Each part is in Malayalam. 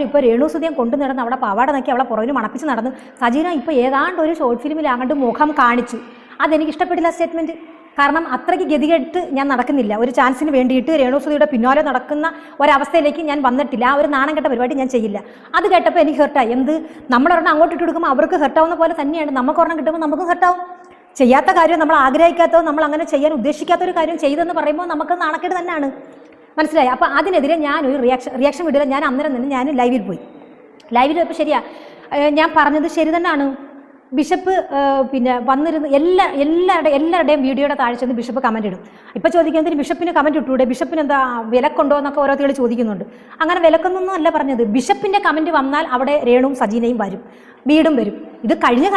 ഇപ്പോൾ രേണുസുതിയും കൊണ്ടു നടന്ന് അവളെ പാവാട നോക്കി അവളെ പുറകിൽ മണപ്പിച്ച് നടന്ന് സജീന ഇപ്പോൾ ഏതാണ്ട് ഒരു ഷോർട്ട് ഫിലിമിൽ അങ്ങോട്ട് മുഖം കാണിച്ചു. അതെനിക്ക് ഇഷ്ടപ്പെട്ടില്ല സ്റ്റേറ്റ്മെൻറ്റ്. കാരണം അത്രയ്ക്ക് ഗതികെട്ട് ഞാൻ നടക്കുന്നില്ല. ഒരു ചാൻസിന് വേണ്ടിയിട്ട് രേണുസുതിയുടെ പിന്നാലെ നടക്കുന്ന ഒരവസ്ഥയിലേക്ക് ഞാൻ വന്നിട്ടില്ല. ആ ഒരു നാണം കെട്ട പരിപാടി ഞാൻ ചെയ്യില്ല. അത് കേട്ടപ്പോൾ എനിക്ക് ഹെർട്ടായി. എന്ത് നമ്മളൊരെണ്ണം അങ്ങോട്ട് ഇട്ട് കൊടുക്കുമ്പോൾ അവർക്ക് ഹെർട്ടാവുന്ന പോലെ തന്നെയാണ് നമുക്ക് ഒരെണ്ണം കിട്ടുമ്പോൾ നമുക്കും ഹെർട്ടാവും. ചെയ്യാത്ത കാര്യം നമ്മൾ ആഗ്രഹിക്കാത്തോ നമ്മൾ അങ്ങനെ ചെയ്യാൻ ഉദ്ദേശിക്കാത്തൊരു കാര്യം ചെയ്തെന്ന് പറയുമ്പോൾ നമുക്ക് നാണക്കേട് തന്നെയാണ്. മനസ്സിലായി? അപ്പോൾ അതിനെതിരെ ഞാനൊരു റിയാക്ഷൻ വിടില്ല. ഞാൻ അന്നേരം തന്നെ ഞാൻ ലൈവിൽ പോയി. ലൈവിൽ പോയപ്പോൾ ശരിയാ, ഞാൻ പറഞ്ഞത് ശരി തന്നെയാണ്. ബിഷപ്പ് പിന്നെ വന്നിരുന്ന് എല്ലാവരുടെയും വീഡിയോയുടെ താഴെ ചെന്ന് ബിഷപ്പ് കമൻറ്റ് ഇടും. ഇപ്പോൾ ചോദിക്കുന്നത് ബിഷപ്പിന് കമൻറ്റ് ഇട്ടൂടെ, ബിഷപ്പിന് എന്താ വിലക്കുണ്ടോ എന്നൊക്കെ ഓരോരുത്തർ ചോദിക്കുന്നുണ്ട്. അങ്ങനെ വിലക്കൊന്നും അല്ല പറഞ്ഞത്. ബിഷപ്പിൻ്റെ കമൻറ്റ് വന്നാൽ അവിടെ രേണുവും സജീനയും വരും, വീടും വരും. ഇത് കഴിഞ്ഞ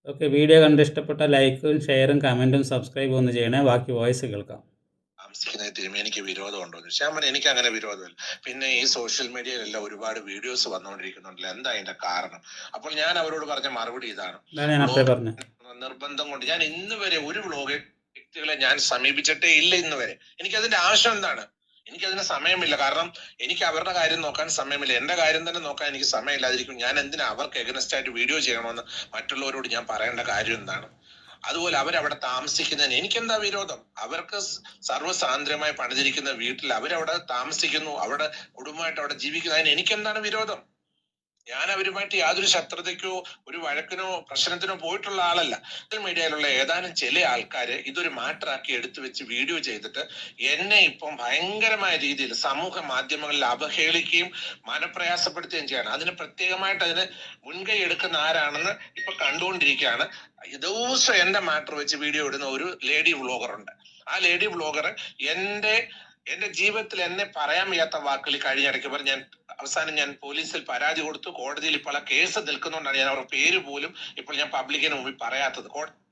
ഓക്കെ, വീഡിയോ കണ്ട് ഇഷ്ടപ്പെട്ട ലൈക്കും ഷെയറും കമൻറ്റും സബ്സ്ക്രൈബും ഒന്ന് ചെയ്യണേ. ബാക്കി വോയിസ് കേൾക്കാം. എനിക്ക് വിരോധമുണ്ടോ എന്ന് ചോദിച്ചാൽ എനിക്ക് അങ്ങനെ വിരോധമില്ല. പിന്നെ ഈ സോഷ്യൽ മീഡിയയിലെല്ലാം ഒരുപാട് വീഡിയോസ് വന്നുകൊണ്ടിരിക്കുന്നുണ്ടല്ലോ, എന്താ അതിന്റെ കാരണം? അപ്പോൾ ഞാൻ അവരോട് പറഞ്ഞ മറുപടി ഇതാണ്. നിർബന്ധം കൊണ്ട് ഞാൻ ഇന്ന് വരെ ഒരു വ്യക്തികളെ ഞാൻ സമീപിച്ചിട്ടേ ഇല്ല. ഇന്ന് വരെ എനിക്കതിന്റെ ആവശ്യം എന്താണ്? എനിക്കതിന് സമയമില്ല. കാരണം എനിക്ക് അവരുടെ കാര്യം നോക്കാൻ സമയമില്ല. എന്റെ കാര്യം തന്നെ നോക്കാൻ എനിക്ക് സമയമില്ലാതിരിക്കും. ഞാൻ എന്തിനാ അവർക്ക് എഗനസ്റ്റ് ആയിട്ട് വീഡിയോ ചെയ്യണമെന്ന് മറ്റുള്ളവരോട് ഞാൻ പറയേണ്ട കാര്യം എന്താണ്? അതുപോലെ അവരവിടെ താമസിക്കുന്നതിന് എനിക്കെന്താ വിരോധം? അവർക്ക് സർവ്വസാന്ദ്രമായി പണിതിരിക്കുന്ന വീട്ടിൽ അവരവിടെ താമസിക്കുന്നു, അവിടെ കുടുംബമായിട്ട് അവിടെ ജീവിക്കുന്നതിന് എനിക്കെന്താണ് വിരോധം? ഞാൻ അവരുമായിട്ട് യാതൊരു ശത്രുതയ്ക്കോ ഒരു വഴക്കിനോ പ്രശ്നത്തിനോ പോയിട്ടുള്ള ആളല്ല. സോഷ്യൽ മീഡിയയിലുള്ള ഏതാനും ചില ആൾക്കാര് ഇതൊരു മാറ്ററാക്കി എടുത്തു വെച്ച് വീഡിയോ ചെയ്തിട്ട് എന്നെ ഇപ്പം ഭയങ്കരമായ രീതിയിൽ സമൂഹ മാധ്യമങ്ങളിൽ അവഹേളിക്കുകയും മനപ്രയാസപ്പെടുത്തുകയും ചെയ്യണം. അതിന് പ്രത്യേകമായിട്ട് അതിന് മുൻകൈ എടുക്കുന്ന ആരാണെന്ന് ഇപ്പൊ കണ്ടുകൊണ്ടിരിക്കുകയാണ്. ദിവസം എന്റെ മാറ്റർ വെച്ച് വീഡിയോ ഇടുന്ന ഒരു ലേഡി വ്ളോഗർ ഉണ്ട്. ആ ലേഡി വ്ളോഗർ എന്റെ ജീവിതത്തിൽ എന്നെ പറയാൻ വയ്യാത്ത വാക്കുകൾ കഴിഞ്ഞിടയ്ക്ക് പറഞ്ഞ് അവസാനം ഞാൻ പോലീസിൽ പരാതി കൊടുത്തു. കോടതിയിൽ ഇപ്പോൾ ആ കേസ് നിൽക്കുന്നുകൊണ്ടാണ് ഞാൻ അവരുടെ പേര് പോലും ഇപ്പോൾ ഞാൻ പബ്ലിക്കിന് മുമ്പിൽ പറയാത്തത്.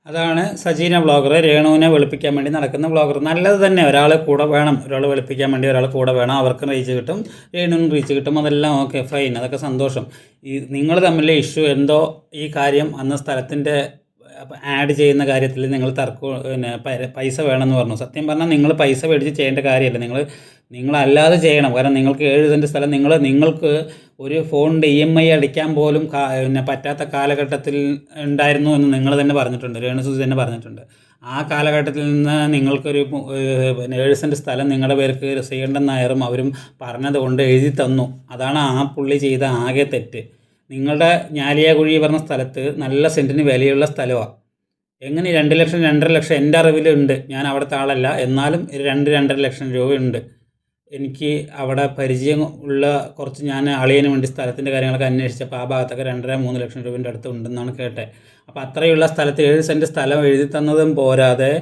അതാണ് സജീന വ്ളോഗർ, രേണുവിനെ വെളുപ്പിക്കാൻ വേണ്ടി നടക്കുന്ന വ്ളോഗർ. നല്ലത് തന്നെ, ഒരാൾ കൂടെ വേണം. ഒരാൾ വെളുപ്പിക്കാൻ വേണ്ടി ഒരാൾ കൂടെ വേണം. അവർക്കും റീച്ച് കിട്ടും, രേണുവിനും റീച്ച് കിട്ടും. അതെല്ലാം ഓക്കെ, ഫൈൻ, അതൊക്കെ സന്തോഷം. ഈ നിങ്ങൾ തമ്മിലെ ഇഷ്യൂ എന്തോ ഈ കാര്യം അന്ന് സ്ഥലത്തിൻ്റെ ആഡ് ചെയ്യുന്ന കാര്യത്തിൽ നിങ്ങൾ പൈസ വേണമെന്ന് പറഞ്ഞു. സത്യം പറഞ്ഞാൽ നിങ്ങൾ പൈസ മേടിച്ച് ചെയ്യേണ്ട കാര്യമല്ല. നിങ്ങളല്ലാതെ ചെയ്യണം. കാരണം നിങ്ങൾക്ക് 7 സെൻറ്റ് സ്ഥലം നിങ്ങൾക്ക് ഒരു ഫോണിൻ്റെ EMI അടിക്കാൻ പോലും പറ്റാത്ത കാലഘട്ടത്തിൽ ഉണ്ടായിരുന്നു എന്ന് നിങ്ങൾ തന്നെ പറഞ്ഞിട്ടുണ്ട്, രേണുസുതി തന്നെ പറഞ്ഞിട്ടുണ്ട്. ആ കാലഘട്ടത്തിൽ നിന്ന് നിങ്ങൾക്കൊരു 7 സെൻറ്റ് സ്ഥലം നിങ്ങളുടെ പേർക്ക് ശ്രീകണ്ഠൻ നായരും അവരും പറഞ്ഞതുകൊണ്ട് എഴുതി തന്നു. അതാണ് ആ പുള്ളി ചെയ്ത ആകെ തെറ്റ്. നിങ്ങളുടെ ഞാലിയാകുഴി പറഞ്ഞ സ്ഥലത്ത് നല്ല സെൻറ്റിന് വിലയുള്ള സ്ഥലമാണ്. എങ്ങനെ 2 ലക്ഷം 2.5 ലക്ഷം എൻ്റെ അറിവിലുണ്ട്. ഞാൻ അവിടുത്തെ ആളല്ല, എന്നാലും 2-2.5 ലക്ഷം രൂപയുണ്ട്. എനിക്ക് അവിടെ പരിചയം ഉള്ള കുറച്ച്, ഞാൻ അളിയന് വേണ്ടി സ്ഥലത്തിൻ്റെ കാര്യങ്ങളൊക്കെ അന്വേഷിച്ചപ്പോൾ ആ ഭാഗത്തൊക്കെ 2.5-3 ലക്ഷം രൂപേൻ്റെ അടുത്ത് ഉണ്ടെന്നാണ് കേട്ടത്. അപ്പോൾ അത്രയുള്ള സ്ഥലത്ത് 7 സെൻറ്റ് സ്ഥലം എഴുതി തന്നതും പോരാതെ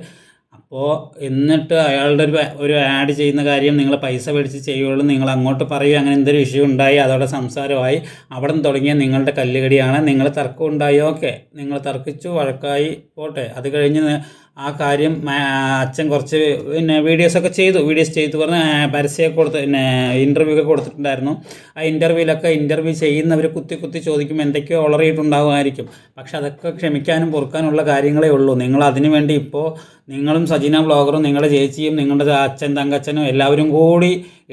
അപ്പോൾ എന്നിട്ട് അയാളുടെ ഒരു ആഡ് ചെയ്യുന്ന കാര്യം നിങ്ങൾ പൈസ മേടിച്ച് ചെയ്യുള്ളൂ, നിങ്ങൾ അങ്ങോട്ട് പറയുക, അങ്ങനെ എന്തൊരു ഇഷ്യൂ ഉണ്ടായി, അതോടെ സംസാരമായി. അവിടെ നിന്ന് തുടങ്ങിയ നിങ്ങളുടെ കല്ലുകടിയാണ്. നിങ്ങൾ തർക്കം ഉണ്ടായി, ഓക്കെ, നിങ്ങൾ തർക്കിച്ചു, വഴക്കായി, പോട്ടെ. അത് കഴിഞ്ഞ് ആ കാര്യം അച്ഛൻ കുറച്ച് വീഡിയോസ് ചെയ്തു പറഞ്ഞ് പരസ്യമൊക്കെ കൊടുത്ത് ഇൻ്റർവ്യൂ ഒക്കെ കൊടുത്തിട്ടുണ്ടായിരുന്നു. ആ ഇൻ്റർവ്യൂ ചെയ്യുന്നവർ കുത്തി ചോദിക്കും, എന്തൊക്കെയോ ഉളറിയിട്ടുണ്ടാകുമായിരിക്കും. പക്ഷെ അതൊക്കെ ക്ഷമിക്കാനും പൊറുക്കാനുള്ള കാര്യങ്ങളേ ഉള്ളൂ. നിങ്ങൾ അതിനു വേണ്ടി ഇപ്പോൾ നിങ്ങളും സജീന വ്ളോഗറും നിങ്ങളുടെ ചേച്ചിയും നിങ്ങളുടെ അച്ഛൻ തങ്കച്ചനും എല്ലാവരും കൂടി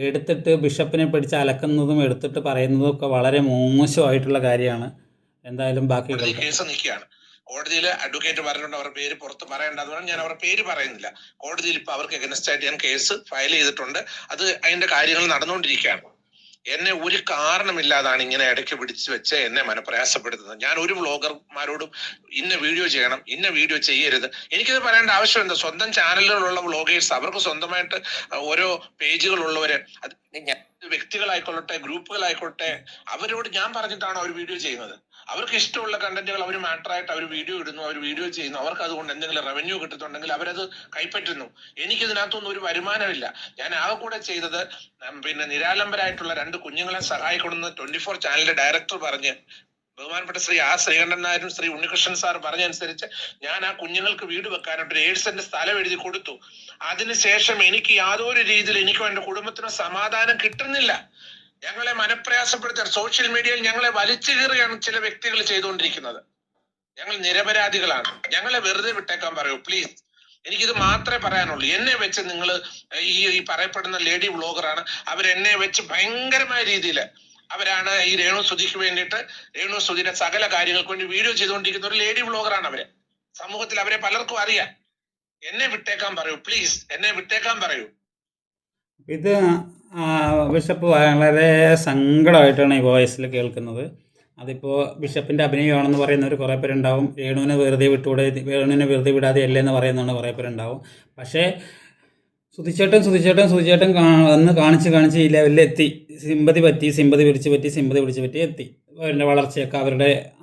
എടുത്തിട്ട് ബിഷപ്പിനെ പിടിച്ച് അലക്കുന്നതും എടുത്തിട്ട് പറയുന്നതും ഒക്കെ വളരെ മോശമായിട്ടുള്ള കാര്യമാണ്. എന്തായാലും ബാക്കി കേസ് നിൽക്കുകയാണ്. കോടതിയിൽ അഡ്വക്കേറ്റ് പറഞ്ഞിട്ടുണ്ട് അവരുടെ പേര് പുറത്ത് പറയേണ്ടതുകൊണ്ട് ഞാൻ അവരുടെ പേര് പറയുന്നില്ല. കോടതിയിൽ ഇപ്പൊ അവർക്ക് എഗനസ്റ്റ് ആയിട്ട് ഞാൻ കേസ് ഫയൽ ചെയ്തിട്ടുണ്ട്. അത് അതിന്റെ കാര്യങ്ങൾ നടന്നുകൊണ്ടിരിക്കുകയാണ്. എന്നെ ഒരു കാരണമില്ലാതാണ് ഇങ്ങനെ ഇടയ്ക്ക് പിടിച്ചു വെച്ച് എന്നെ മനപ്രയാസപ്പെടുത്തുന്നത്. ഞാൻ ഒരു വ്ളോഗർമാരോടും ഇന്ന വീഡിയോ ചെയ്യണം, ഇന്ന വീഡിയോ ചെയ്യരുത്, എനിക്കിത് പറയേണ്ട ആവശ്യം എന്താ? സ്വന്തം ചാനലുകളുള്ള വ്ളോഗേഴ്സ്, അവർക്ക് സ്വന്തമായിട്ട് ഓരോ പേജുകളുള്ളവര്, അത് വ്യക്തികളായിക്കൊള്ളട്ടെ ഗ്രൂപ്പുകളായിക്കോട്ടെ, അവരോട് ഞാൻ പറഞ്ഞിട്ടാണ് അവർ വീഡിയോ ചെയ്യുന്നത്. അവർക്ക് ഇഷ്ടമുള്ള കണ്ടന്റുകൾ അവർ മാറ്ററായിട്ട് അവർ വീഡിയോ ഇടുന്നു, അവർ വീഡിയോ ചെയ്യുന്നു. അവർക്ക് അതുകൊണ്ട് എന്തെങ്കിലും റവന്യൂ കിട്ടുന്നുണ്ടെങ്കിൽ അവരത് കൈപ്പറ്റുന്നു. എനിക്കിതിനകത്തൊന്നും ഒരു വരുമാനമില്ല. ഞാൻ ആകെ കൂടെ ചെയ്തത് നിരാലംബരായിട്ടുള്ള 2 കുഞ്ഞുങ്ങളെ സഹായിക്കണമെന്ന് 24 ചാനലിന്റെ ഡയറക്ടർ പറഞ്ഞ് ബഹുമാനപ്പെട്ട ശ്രീ ശ്രീകണ്ഠൻ നായരും ശ്രീ ഉണ്ണികൃഷ്ണൻ സാർ പറഞ്ഞനുസരിച്ച് ഞാൻ ആ കുഞ്ഞുങ്ങൾക്ക് വീട് വെക്കാനായിട്ട് 7 സെന്റ് സ്ഥലം എഴുതി കൊടുത്തു. അതിനുശേഷം എനിക്ക് യാതൊരു രീതിയിൽ എനിക്കോ എന്റെ കുടുംബത്തിനോ സമാധാനം കിട്ടുന്നില്ല. ഞങ്ങളെ മനപ്രയാസപ്പെടുത്താൻ സോഷ്യൽ മീഡിയയിൽ ഞങ്ങളെ വലിച്ചു കീറുകയാണ് ചില വ്യക്തികൾ ചെയ്തുകൊണ്ടിരിക്കുന്നത്. ഞങ്ങൾ നിരപരാധികളാണ്. ഞങ്ങളെ വെറുതെ വിട്ടേക്കാൻ പറയൂ പ്ലീസ്. എനിക്കിത് മാത്രമേ പറയാനുള്ളൂ. എന്നെ വെച്ച് നിങ്ങൾ ഈ പറയപ്പെടുന്ന ലേഡി വ്ളോഗറാണ്, അവരെന്നെ വെച്ച് ഭയങ്കരമായ രീതിയിൽ അവരാണ് ഈ രേണു സുധിക്ക് വേണ്ടിയിട്ട് രേണു സുധിയുടെ സകല കാര്യങ്ങൾക്ക് വേണ്ടി വീഡിയോ ചെയ്തുകൊണ്ടിരിക്കുന്ന ഒരു ലേഡി വ്ളോഗറാണ് അവര്. സമൂഹത്തിൽ അവരെ പലർക്കും അറിയാം. എന്നെ വിട്ടേക്കാൻ പറയൂ പ്ലീസ്, എന്നെ വിട്ടേക്കാൻ പറയൂ. ഇത് ബിഷപ്പ് വളരെ സങ്കടമായിട്ടാണ് ഈ വോയിസിൽ കേൾക്കുന്നത്. അതിപ്പോൾ ബിഷപ്പിൻ്റെ അഭിനയമാണെന്ന് പറയുന്നവർ കുറേ പേരുണ്ടാവും. രേണുവിനെ വെറുതെ വിടാതെ അല്ലേ എന്ന് പറയുന്നതാണ് കുറേ പേരുണ്ടാവും. പക്ഷേ സുധിച്ചേട്ടൻ വന്ന് കാണിച്ച് ഈ ലെവലിൽ എത്തി. സിമ്പതി പിടിച്ച് എത്തി. അവരുടെ വളർച്ചയൊക്കെ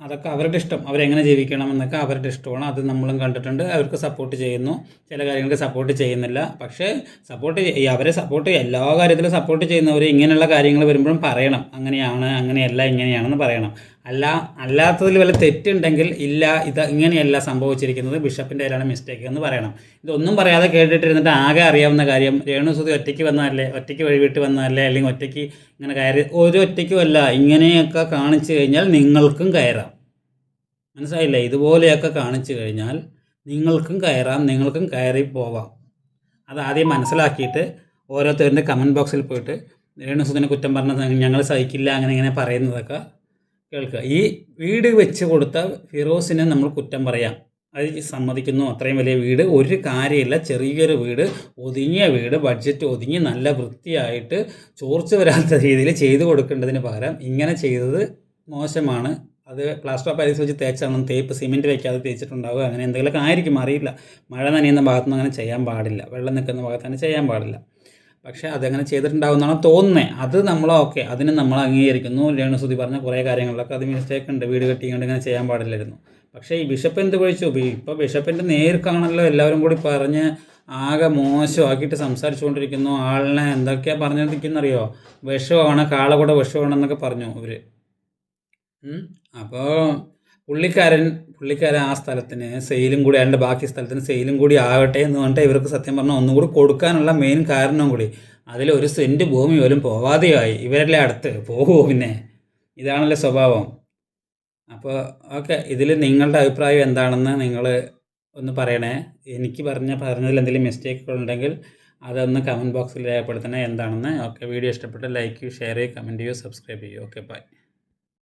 അതൊക്കെ അവരുടെ ഇഷ്ടം. അവരെങ്ങനെ ജീവിക്കണം എന്നൊക്കെ അവരുടെ ഇഷ്ടമാണ്. അത് നമ്മളും കണ്ടിട്ടുണ്ട്. അവർക്ക് സപ്പോർട്ട് ചെയ്യുന്നു, ചില കാര്യങ്ങൾക്ക് സപ്പോർട്ട് ചെയ്യുന്നില്ല. പക്ഷേ അവരെ എല്ലാ കാര്യത്തിലും സപ്പോർട്ട് ചെയ്യുന്നവർ ഇങ്ങനെയുള്ള കാര്യങ്ങൾ വരുമ്പോഴും പറയണം, അങ്ങനെയാണ്, അങ്ങനെയല്ല, ഇങ്ങനെയാണെന്ന് പറയണം. അല്ലാത്തതിൽ വല്ല തെറ്റുണ്ടെങ്കിൽ ഇല്ല, ഇത് ഇങ്ങനെയല്ല സംഭവിച്ചിരിക്കുന്നത്, ബിഷപ്പിൻ്റെ കയ്യിലാണ് മിസ്റ്റേക്ക് എന്ന് പറയണം. ഇതൊന്നും പറയാതെ കേട്ടിട്ടിരുന്നിട്ട് ആകെ അറിയാവുന്ന കാര്യം രേണു സുധി ഒറ്റയ്ക്ക് വന്നതല്ലേ, ഒറ്റയ്ക്ക് വഴിവിട്ട് വന്നതല്ലേ, അല്ലെങ്കിൽ ഒറ്റയ്ക്ക് ഇങ്ങനെ കയറി, ഒരു ഒറ്റയ്ക്കുമല്ല, ഇങ്ങനെയൊക്കെ കാണിച്ചു കഴിഞ്ഞാൽ നിങ്ങൾക്കും കയറാം. മനസ്സിലായില്ലേ? ഇതുപോലെയൊക്കെ കാണിച്ചു കഴിഞ്ഞാൽ നിങ്ങൾക്കും കയറാം, നിങ്ങൾക്കും കയറി പോവാം. അതാദ്യം മനസ്സിലാക്കിയിട്ട് ഓരോരുത്തരുടെ കമൻറ്റ് ബോക്സിൽ പോയിട്ട് രേണു സുധിനെ കുറ്റം പറഞ്ഞത് ഞങ്ങൾ സഹിക്കില്ല ഇങ്ങനെ പറയുന്നതൊക്കെ കേൾക്കുക. ഈ വീട് വെച്ച് കൊടുത്ത ഫിറോസിനെ നമ്മൾ കുറ്റം പറയാം, അത് സമ്മതിക്കുന്നു. അത്രയും വലിയ വീട് ഒരു കാര്യമില്ല, ചെറിയൊരു വീട്, ഒതുങ്ങിയ വീട്, ബഡ്ജറ്റ് ഒതുങ്ങി നല്ല വൃത്തിയായിട്ട് ചോർച്ച വരാത്ത രീതിയിൽ ചെയ്തു കൊടുക്കേണ്ടതിന് പകരം ഇങ്ങനെ ചെയ്തത് മോശമാണ്. അത് പ്ലാസ്റ്റർ ഓഫ് പാരീസ് വെച്ച് തേച്ചാണെന്ന്, തേപ്പ് സിമെൻറ്റ് വയ്ക്കാതെ തേച്ചിട്ടുണ്ടാവുക, അങ്ങനെ എന്തെങ്കിലുമൊക്കെ ആയിരിക്കും, അറിയില്ല. മഴ നനയുന്ന ഭാഗത്തുനിന്ന് അങ്ങനെ ചെയ്യാൻ പാടില്ല, വെള്ളം നിൽക്കുന്ന ഭാഗത്ത് തന്നെ ചെയ്യാൻ പാടില്ല. പക്ഷേ അതങ്ങനെ ചെയ്തിട്ടുണ്ടാവുമെന്നാണ് തോന്നുന്നത്. അത് അതിന് നമ്മൾ അംഗീകരിക്കുന്നു. രേണു സുധി പറഞ്ഞ കുറേ കാര്യങ്ങളിലൊക്കെ അത് മിസ്റ്റേക്ക് ഉണ്ട്, വീട് കെട്ടിക്കൊണ്ട് ഇങ്ങനെ ചെയ്യാൻ പാടില്ലായിരുന്നു. പക്ഷേ ഈ ബിഷപ്പ് എന്ത് കഴിച്ചു? ഇപ്പോൾ ബിഷപ്പിൻ്റെ നേർക്കാണല്ലോ എല്ലാവരും കൂടി പറഞ്ഞ് ആകെ മോശമാക്കിയിട്ട് സംസാരിച്ചുകൊണ്ടിരിക്കുന്നു. ആളിനെ എന്തൊക്കെയാണ് പറഞ്ഞിരിക്കുന്നറിയോ? വിഷമാണ്, കാളകൂടെ വിഷമാണെന്നൊക്കെ പറഞ്ഞു അവർ. അപ്പോൾ പുള്ളിക്കാരൻ ആ സ്ഥലത്തിന് സെയിലും കൂടി, അതിൻ്റെ ബാക്കി സ്ഥലത്തിന് സെയിലും കൂടി ആകട്ടെ എന്ന് പറഞ്ഞിട്ട് ഇവർക്ക് സത്യം പറഞ്ഞാൽ ഒന്നുകൂടി കൊടുക്കാനുള്ള മെയിൻ കാരണം കൂടി. അതിൽ ഒരു സെൻറ്റ് ഭൂമി പോലും പോവാതെയായി. ഇവരല്ലേ അടുത്ത് പോകുമോ? പിന്നെ ഇതാണല്ലോ സ്വഭാവം. അപ്പോൾ ഇതിൽ നിങ്ങളുടെ അഭിപ്രായം എന്താണെന്ന് നിങ്ങൾ ഒന്ന് പറയണേ. എനിക്ക് പറഞ്ഞതിൽ എന്തെങ്കിലും മിസ്റ്റേക്കുകൾ ഉണ്ടെങ്കിൽ അതൊന്ന് കമൻറ്റ് ബോക്സിൽ രേഖപ്പെടുത്തണേ എന്താണെന്ന്. വീഡിയോ ഇഷ്ടപ്പെട്ട് ലൈക്ക് ചെയ്യൂ, ഷെയർ ചെയ്യൂ, കമൻറ്റ് ചെയ്യൂ, സബ്സ്ക്രൈബ് ചെയ്യൂ. ബൈ.